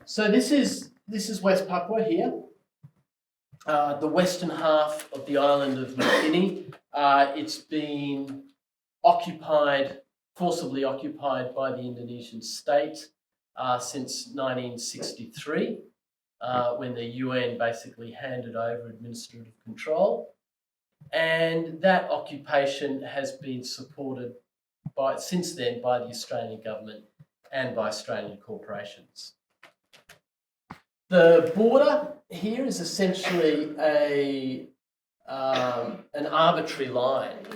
So this is West Papua here, the western half of the island of New Guinea. It's been forcibly occupied by the Indonesian state since 1963, when the UN basically handed over administrative control. And that occupation has been supported since then by the Australian government and by Australian corporations. The border here is essentially an arbitrary line.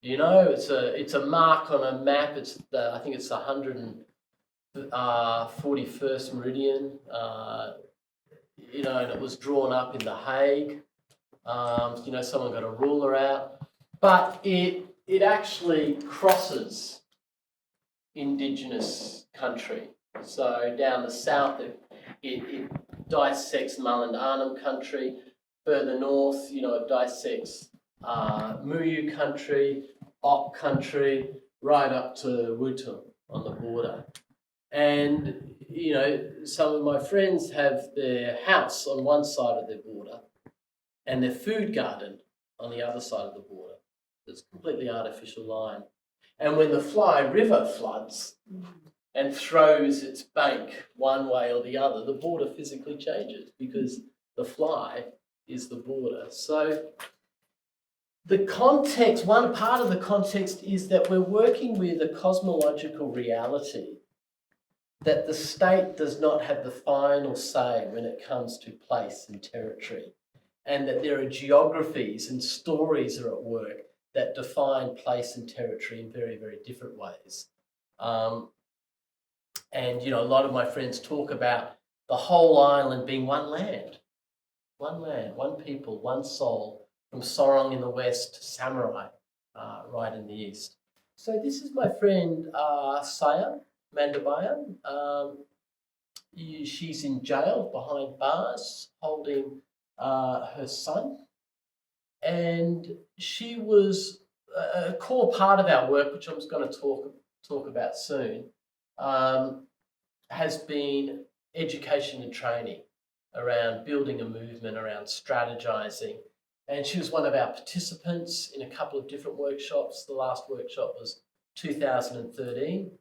You know, it's a mark on a map. I think it's the 141st meridian. And it was drawn up in The Hague. Someone got a ruler out, but it actually crosses Indigenous country. So down the south, it dissects Mulund Arnhem country. Further north, it dissects Muyu country, Ok country, right up to Wutung on the border. And, some of my friends have their house on one side of their border and their food garden on the other side of the border. It's a completely artificial line. And when the Fly River floods and throws its bank one way or the other, the border physically changes because the fly is the border. So the context, one part of the context is that we're working with a cosmological reality that the state does not have the final say when it comes to place and territory, and that there are geographies and stories are at work that define place and territory in very, very different ways. And a lot of my friends talk about the whole island being one land, one people, one soul, from Sorong in the west to Samurai right in the east. So this is my friend Saya Mandabayan. She's in jail behind bars holding her son. And she was a core part of our work, which I was going to talk about soon, has been education and training around building a movement, around strategizing. And she was one of our participants in a couple of different workshops. The last workshop was 2013.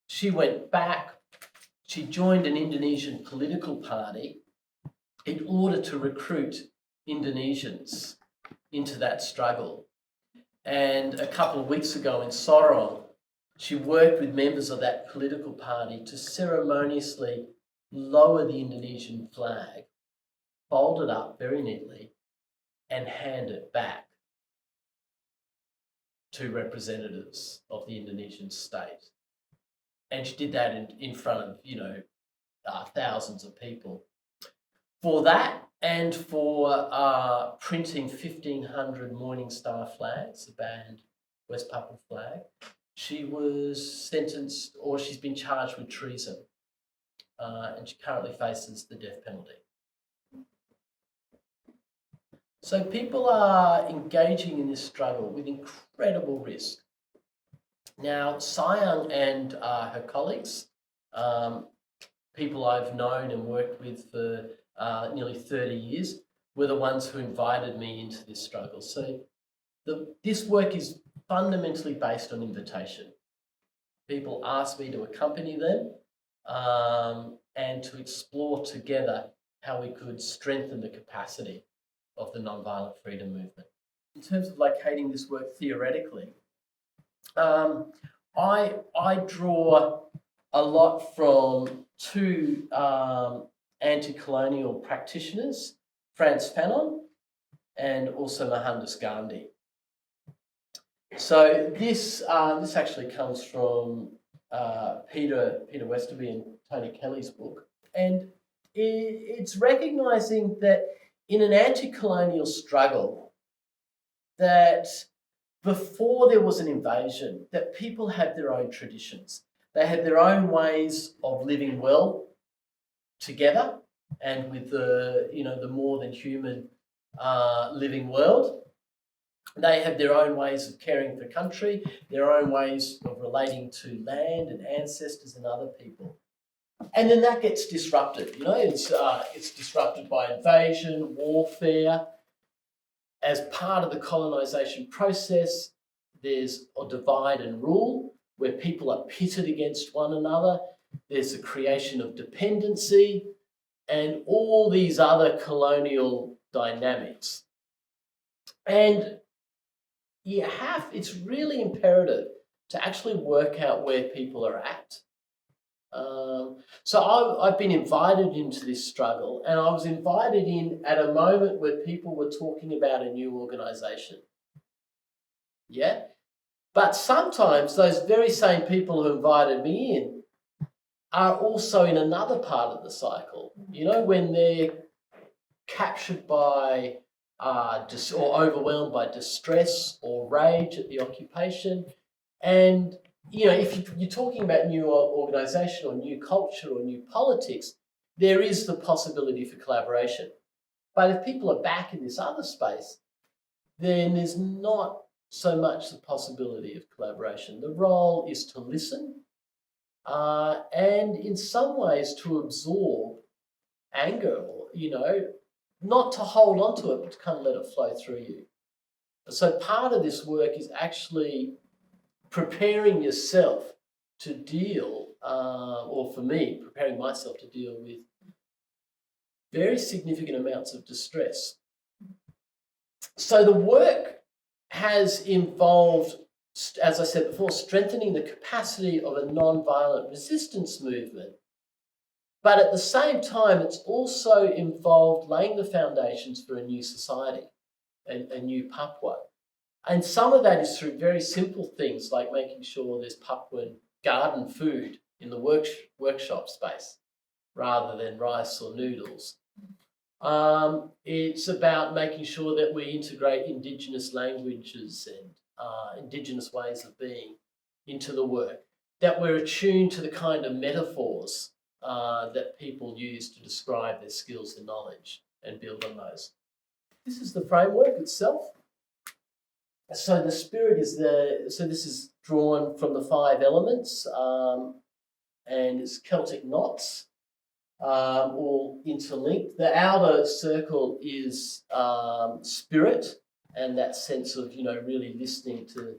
She went back. She joined an Indonesian political party in order to recruit Indonesians into that struggle. And a couple of weeks ago in Sorong, she worked with members of that political party to ceremoniously lower the Indonesian flag, fold it up very neatly, and hand it back to representatives of the Indonesian state. And she did that in front of, thousands of people. For that, and for printing 1,500 Morning Star flags, the banned West Papua flag, she was sentenced, or she's been charged with treason, and she currently faces the death penalty. So people are engaging in this struggle with incredible risk. Now, Sayang and her colleagues, people I've known and worked with for nearly 30 years, were the ones who invited me into this struggle. So this work is fundamentally based on invitation. People ask me to accompany them and to explore together how we could strengthen the capacity of the nonviolent freedom movement. In terms of locating this work theoretically, I draw a lot from two anti-colonial practitioners, Frantz Fanon and also Mohandas Gandhi. So this actually comes from Peter Westerby and Tony Kelly's book, and it's recognising that in an anti-colonial struggle, that before there was an invasion, that people had their own traditions. They had their own ways of living well together and with the more than human living world. They had their own ways of caring for country, their own ways of relating to land and ancestors and other people. And then that gets disrupted, it's disrupted by invasion, warfare. As part of the colonisation process, there's a divide and rule where people are pitted against one another. There's the creation of dependency and all these other colonial dynamics. And it's really imperative to actually work out where people are at. So I've been invited into this struggle, and I was invited in at a moment where people were talking about a new organisation. Yeah? But sometimes those very same people who invited me in are also in another part of the cycle, when they're captured by or overwhelmed by distress or rage at the occupation. And if you're talking about new organisation or new culture or new politics, there is the possibility for collaboration. But if people are back in this other space, then there's not so much the possibility of collaboration. The role is to listen and in some ways to absorb anger, or, not to hold on to it, but to kind of let it flow through you. So part of this work is actually preparing yourself to deal, or for me, preparing myself to deal with very significant amounts of distress. So the work has involved, as I said before, strengthening the capacity of a non-violent resistance movement. But at the same time, it's also involved laying the foundations for a new society, a new Papua. And some of that is through very simple things like making sure there's Papuan garden food in the workshop space rather than rice or noodles. It's about making sure that we integrate Indigenous languages and Indigenous ways of being into the work, that we're attuned to the kind of metaphors that people use to describe their skills and knowledge and build on those. This is the framework itself. So the spirit is this is drawn from the 5 elements, and it's Celtic knots, all interlinked. The outer circle is spirit, and that sense of really listening to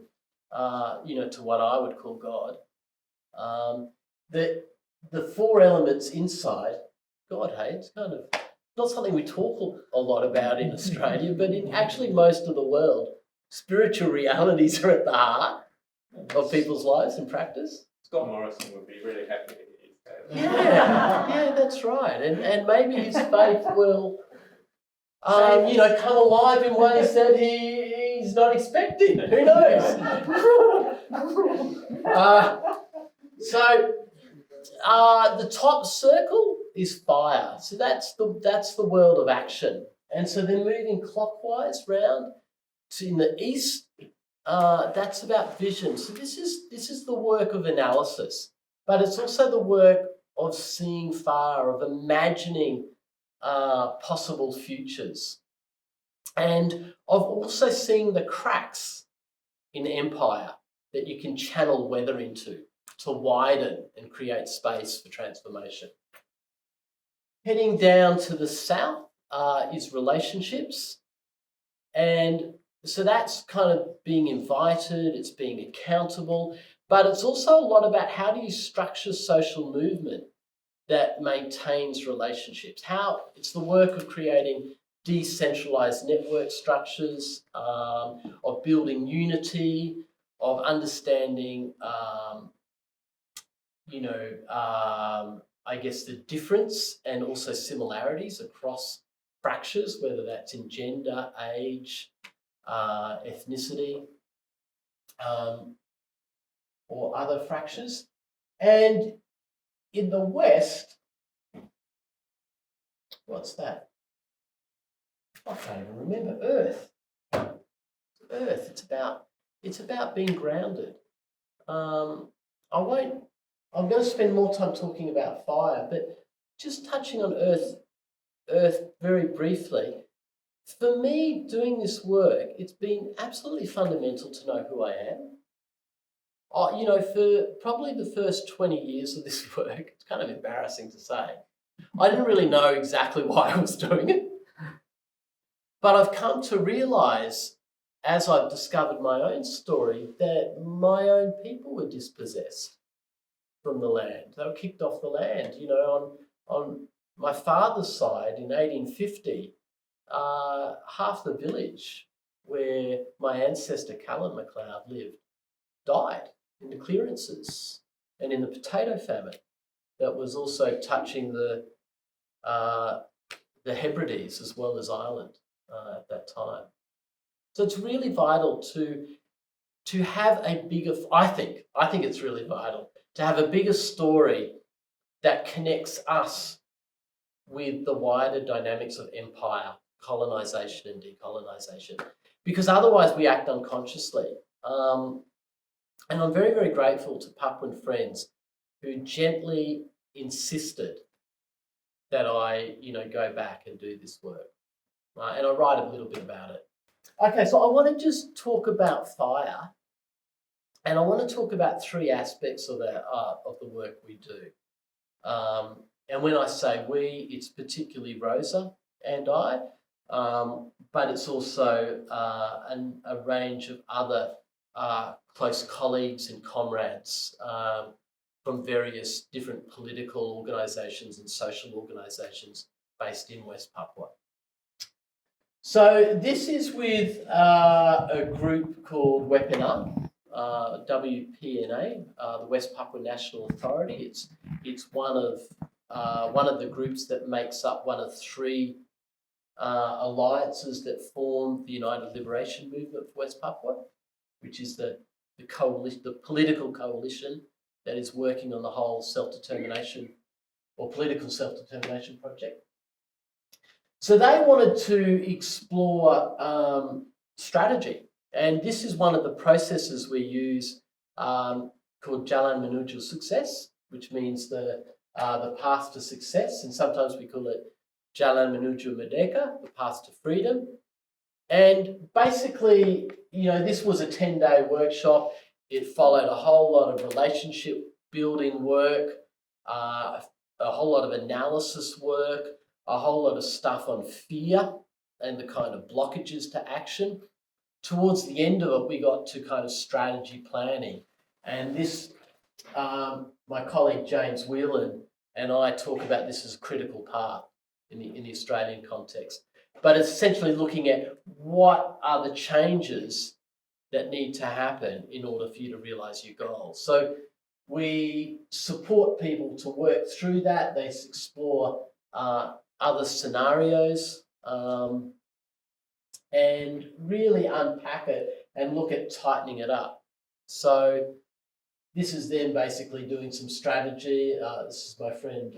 to what I would call God. The 4 elements inside God, it's kind of not something we talk a lot about in Australia, but in actually most of the world, spiritual realities are at the heart of people's lives and practice. Scott Morrison would be really happy to hear you say that. Yeah, that's right. And maybe his faith will, come alive in ways that he's not expecting. Who knows? The top circle is fire. So that's the world of action. And so they're moving clockwise round. In the east, that's about vision. So this is the work of analysis, but it's also the work of seeing far, of imagining possible futures, and of also seeing the cracks in empire that you can channel weather into to widen and create space for transformation. Heading down to the south is relationships, and so that's kind of being invited, it's being accountable, but it's also a lot about how do you structure social movement that maintains relationships. It's the work of creating decentralized network structures, of building unity, of understanding, I guess the difference and also similarities across fractures, whether that's in gender, age, ethnicity, or other fractures. And in the West, what's that? I can't even remember. Earth. It's about being grounded. I'm going to spend more time talking about fire, but just touching on earth very briefly. For me, doing this work, it's been absolutely fundamental to know who I am. For probably the first 20 years of this work, it's kind of embarrassing to say, I didn't really know exactly why I was doing it. But I've come to realise, as I've discovered my own story, that my own people were dispossessed from the land. They were kicked off the land. On my father's side in 1850, half the village where my ancestor Callan MacLeod lived died in the clearances and in the potato famine that was also touching the Hebrides as well as Ireland at that time. So it's really vital to have a bigger, I think it's really vital to have a bigger story that connects us with the wider dynamics of empire, colonisation and decolonisation, because otherwise we act unconsciously. And I'm very, very grateful to Papuan friends who gently insisted that I, go back and do this work. And I write a little bit about it. Okay, so I want to just talk about fire, and I want to talk about three aspects of the work we do. And when I say we, it's particularly Rosa and I, but it's also a range of other close colleagues and comrades from various different political organisations and social organisations based in West Papua. So this is with a group called WPNA, WPNA, the West Papua National Authority. It's one of the groups that makes up one of three alliances that form the United Liberation Movement for West Papua, which is the coalition, the political coalition that is working on the whole self-determination or political self-determination project. So they wanted to explore strategy, and this is one of the processes we use called Jalan Menuju Success, which means the path to success, and sometimes we call it Jalan Menuju Merdeka, the path to freedom. And basically, this was a 10-day workshop. It followed a whole lot of relationship building work, a whole lot of analysis work, a whole lot of stuff on fear and the kind of blockages to action. Towards the end of it, we got to kind of strategy planning. And this, my colleague James Whelan and I talk about this as a critical part in the Australian context. But it's essentially looking at what are the changes that need to happen in order for you to realise your goals. So we support people to work through that. They explore other scenarios and really unpack it and look at tightening it up. So this is them basically doing some strategy. This is my friend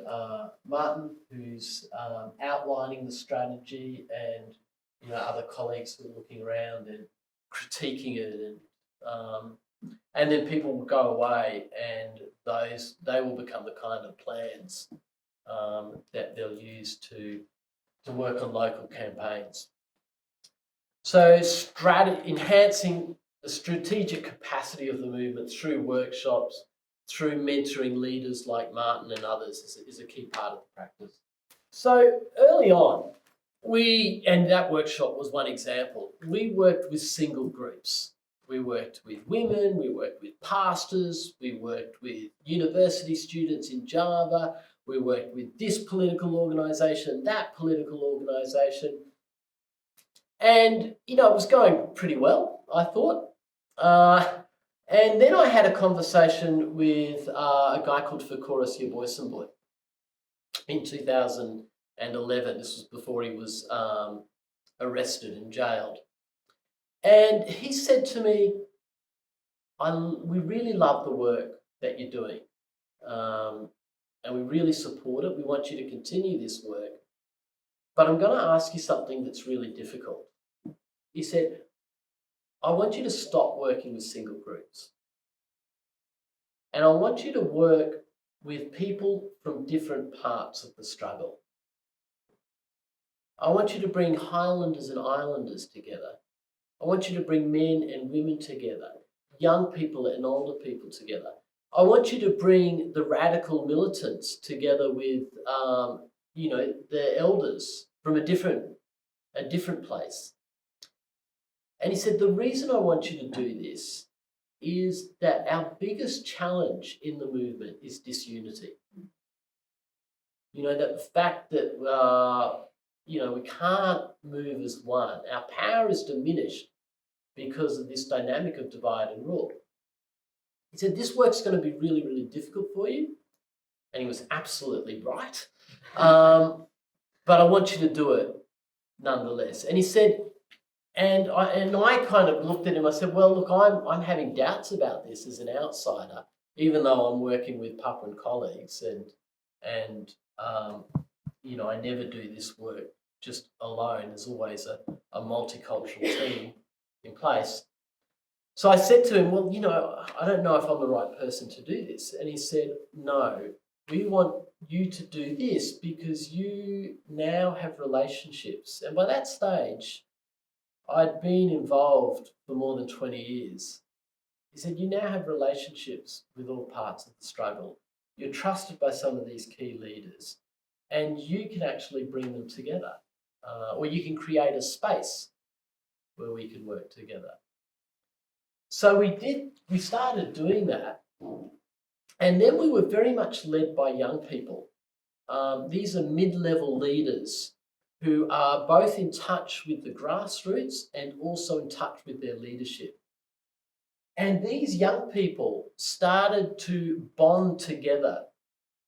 Martin, who's outlining the strategy, and other colleagues who are looking around and critiquing it, and then people will go away, and they will become the kind of plans that they'll use to work on local campaigns. So enhancing the strategic capacity of the movement through workshops, through mentoring leaders like Martin and others is a key part of the practice. So early on, and that workshop was one example, we worked with single groups. We worked with women, we worked with pastors, we worked with university students in Java, we worked with this political organisation, that political organisation. And, it was going pretty well, I thought. And then I had a conversation with a guy called Fakoras Yaboysenboy in 2011. This was before he was arrested and jailed. And he said to me, we really love the work that you're doing. And we really support it. We want you to continue this work. But I'm going to ask you something that's really difficult. He said, I want you to stop working with single groups. And I want you to work with people from different parts of the struggle. I want you to bring Highlanders and Islanders together. I want you to bring men and women together, young people and older people together. I want you to bring the radical militants together with, the elders from a different place. And he said, the reason I want you to do this is that our biggest challenge in the movement is disunity. That the fact that, we can't move as one. Our power is diminished because of this dynamic of divide and rule. He said, this work's going to be really, really difficult for you. And he was absolutely right. But I want you to do it nonetheless. And he said, and I kind of looked at him, I said, well, look, I'm having doubts about this as an outsider, even though I'm working with Papuan colleagues and I never do this work just alone. There's always a multicultural team in place. So I said to him, well, I don't know if I'm the right person to do this. And he said, no, we want you to do this because you now have relationships. And by that stage, I'd been involved for more than 20 years. He said, you now have relationships with all parts of the struggle. You're trusted by some of these key leaders, and you can actually bring them together, or you can create a space where we can work together. So we started doing that, and then we were very much led by young people. These are mid-level leaders who are both in touch with the grassroots and also in touch with their leadership. And these young people started to bond together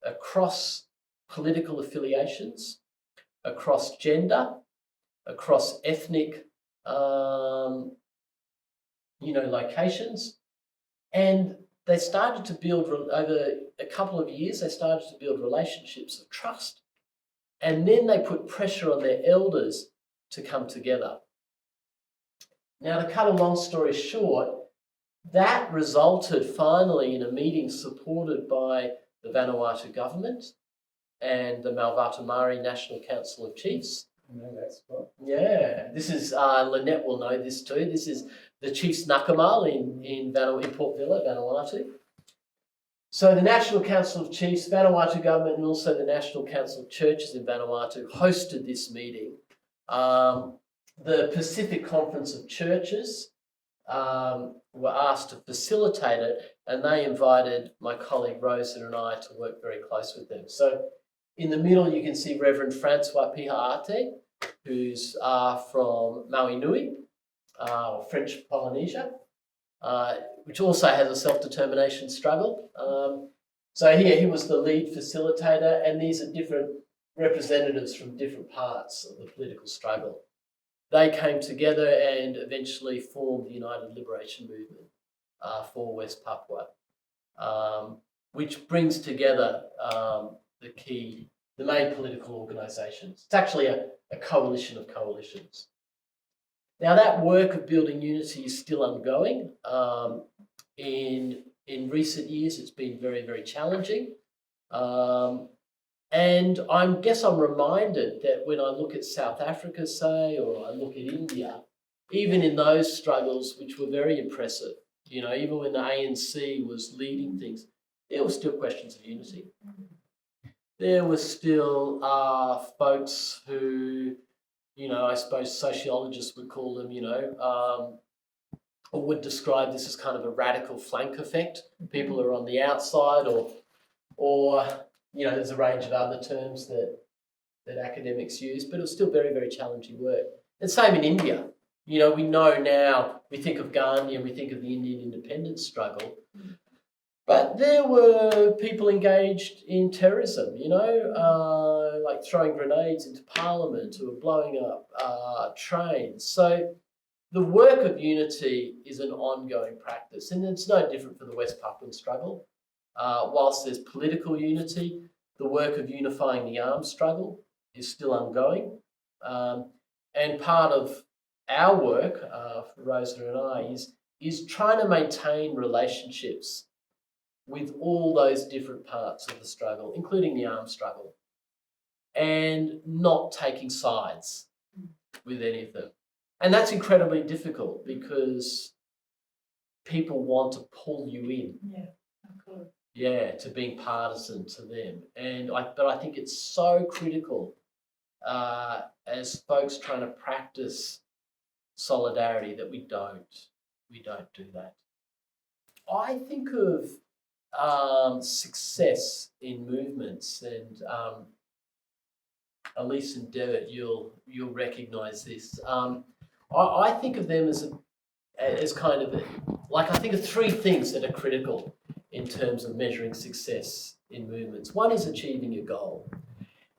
across political affiliations, across gender, across ethnic, locations. And they started to build, over a couple of years, they started to build relationships of trust. And then they put pressure on their elders to come together. Now, to cut a long story short, that resulted finally in a meeting supported by the Vanuatu government and the Malvatu Mari National Council of Chiefs. I know that spot. Yeah, this is, Lynette will know this too. This is the Chiefs Nakamal in Port Vila, Vanuatu. So the National Council of Chiefs, Vanuatu government, and also the National Council of Churches in Vanuatu hosted this meeting. The Pacific Conference of Churches were asked to facilitate it, and they invited my colleague Rosa and I to work very close with them. So in the middle, you can see Reverend Francois Pihaate, who's from Maui Nui, French Polynesia, which also has a self-determination struggle. So here he was the lead facilitator, and these are different representatives from different parts of the political struggle. They came together and eventually formed the United Liberation Movement for West Papua, which brings together the main political organisations. It's actually a coalition of coalitions. Now, that work of building unity is still ongoing. In recent years, it's been very, very challenging. And I guess I'm reminded that when I look at South Africa, say, or I look at India, even in those struggles, which were very impressive, even when the ANC was leading things, there were still questions of unity. There were still folks who, I suppose sociologists would call them, or would describe this as kind of a radical flank effect. People are on the outside, or there's a range of other terms that academics use, but it was still very, very challenging work. And same in India. We know now, we think of Gandhi and we think of the Indian independence struggle, but there were people engaged in terrorism, like throwing grenades into parliament or blowing up trains. So the work of unity is an ongoing practice, and it's no different for the West Papuan struggle. Whilst there's political unity, the work of unifying the armed struggle is still ongoing. And part of our work, for Rosa and I, is trying to maintain relationships with all those different parts of the struggle, including the armed struggle, and not taking sides with any of them. And that's incredibly difficult because people want to pull you in. Yeah, of course. Yeah, to being partisan to them. But I think it's so critical as folks trying to practice solidarity that we don't do that. I think of success in movements, and Elise and Devitt, you'll recognise this. I think of them as kind of like, I think of three things that are critical in terms of measuring success in movements. One is achieving a goal,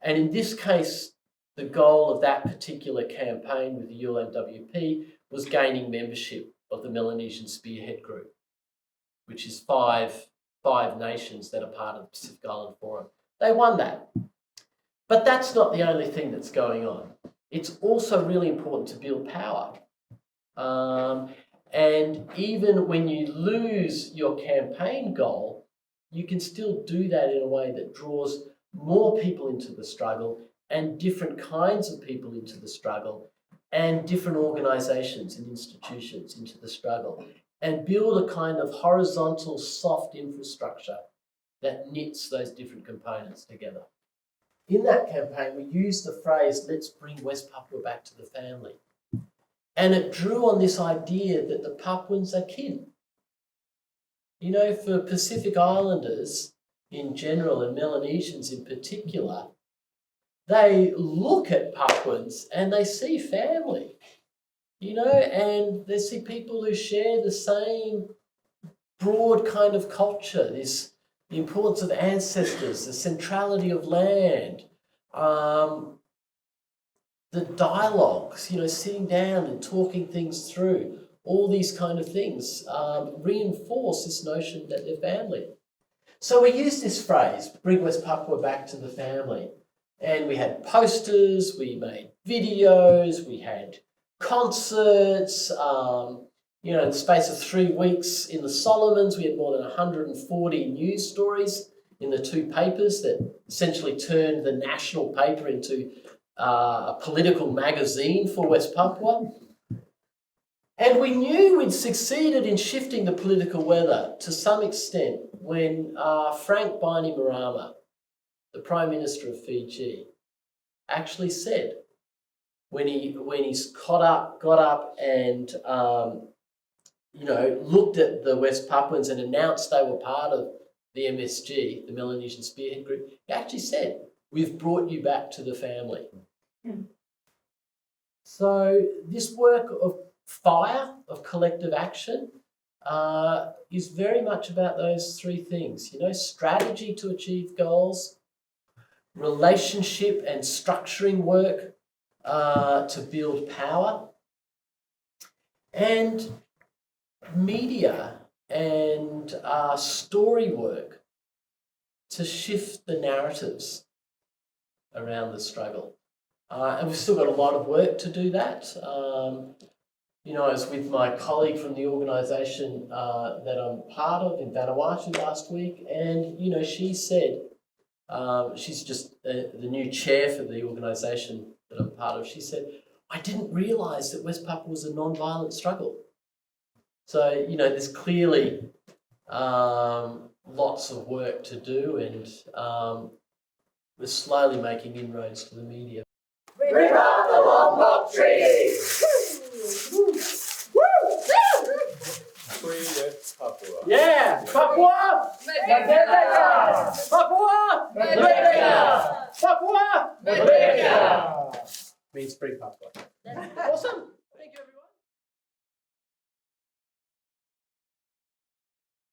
and in this case, the goal of that particular campaign with the ULMWP was gaining membership of the Melanesian Spearhead Group, which is five nations that are part of the Pacific Island Forum. They won that. But that's not the only thing that's going on. It's also really important to build power. And even when you lose your campaign goal, you can still do that in a way that draws more people into the struggle, and different kinds of people into the struggle, and different organisations and institutions into the struggle, and build a kind of horizontal soft infrastructure that knits those different components together. In that campaign, we used the phrase, "Let's bring West Papua back to the family." And it drew on this idea that the Papuans are kin. You know, for Pacific Islanders in general, and Melanesians in particular, they look at Papuans and they see family, you know, and they see people who share the same broad kind of culture, the importance of ancestors, the centrality of land, the dialogues, you know, sitting down and talking things through, all these kind of things reinforce this notion that they're family. So we used this phrase, "Bring West Papua back to the family." And we had posters, we made videos, we had concerts. You know, in the space of 3 weeks in the Solomons, we had more than 140 news stories in the two papers that essentially turned the national paper into a political magazine for West Papua. And we knew we'd succeeded in shifting the political weather to some extent when Frank Bainimarama, the Prime Minister of Fiji, actually said, when he's got up and you know, looked at the West Papuans and announced they were part of the MSG, the Melanesian Spearhead Group, he actually said, "We've brought you back to the family." So this work of fire, of collective action, is very much about those three things, you know, strategy to achieve goals, relationship and structuring work to build power, and media and story work to shift the narratives around the struggle. And we've still got a lot of work to do that. You know, I was with my colleague from the organisation that I'm part of in Vanuatu last week, and, you know, she said, she's just the new chair for the organisation that I'm part of, she said, "I didn't realise that West Papua was a non-violent struggle." So, you know, there's clearly lots of work to do, and we're slowly making inroads to the media. Bring up the Lombok Treaty! Free West Papua. Yeah! Papua! Merdeka! Papua! Merdeka! Papua! Merdeka! Means free Papua.